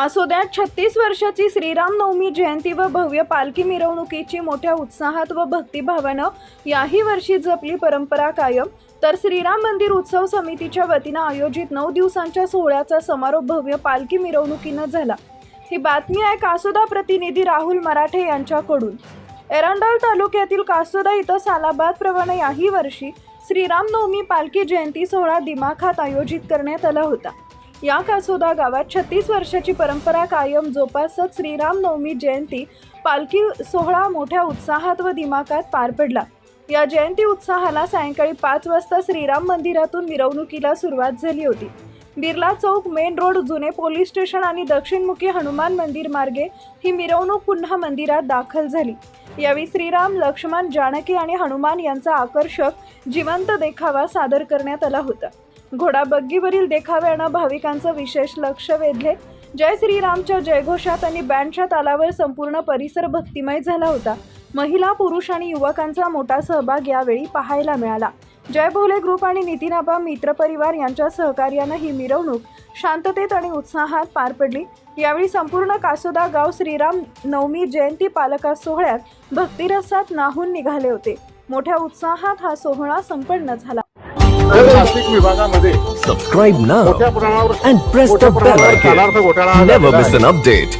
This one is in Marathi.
कासोद्यात 36 वर्षाची श्रीराम नवमी जयंती व भव्य पालखी मिरवणुकीची मोठ्या उत्साहात व भक्तिभावानं याही वर्षी जपली परंपरा कायम। तर श्रीराम मंदिर उत्सव समितीच्या वतीनं आयोजित 9 दिवसांच्या सोहळ्याचा समारोप भव्य पालखी मिरवणुकीनं झाला। ही बातमी आहे कासोदा प्रतिनिधी राहुल मराठे यांच्याकडून। एरंडोल तालुक्यातील कासोदा इथं सालाबादप्रमाणे याही वर्षी श्रीराम नवमी पालखी जयंती सोहळा दिमाखात आयोजित करण्यात आला होता। या कासोदा गावात 36 वर्षाची परंपरा कायम जोपासत श्रीराम नवमी जयंती पालखी सोहळा मोठ्या उत्साहात व दिमाखात पार पडला। या जयंती उत्साहाला सायंकाळी 5 वाजता श्रीराम मंदिरातून मिरवणुकीला सुरुवात झाली होती। बिर्ला चौक, मेन रोड, जुने पोलीस स्टेशन आणि दक्षिणमुखी हनुमान मंदिर मार्गे ही मिरवणूक पुन्हा मंदिरात दाखल झाली। यावेळी श्रीराम, लक्ष्मण, जानकी आणि हनुमान यांचा आकर्षक जिवंत देखावा सादर करण्यात आला होता। घोडाबग्गीवरील देखाव्यानं भाविकांचं विशेष लक्ष वेधले। जय श्रीरामच्या जयघोषात आणि बँडच्या तालावर संपूर्ण परिसर भक्तिमय झाला होता। महिला, पुरुष आणि युवकांचा मोठा सहभाग यावेळी पाहायला मिळाला। जय भोले ग्रुप आणि नितीनाबा मित्र परिवार यांच्या सहकार्यानं ही मिरवणूक शांततेत आणि उत्साहात पार पडली। यावेळी संपूर्ण कासोदा गाव श्रीराम नवमी जयंती पालखी सोहळ्यात भक्तिरसात न्हाऊन निघाले होते। मोठ्या उत्साहात हा सोहळा संपन्न झाला। ट्रॅफिक विभागामध्ये Subscribe now मोठ्या प्रमाणावर and press the bell icon. घोटाळा Never miss an update.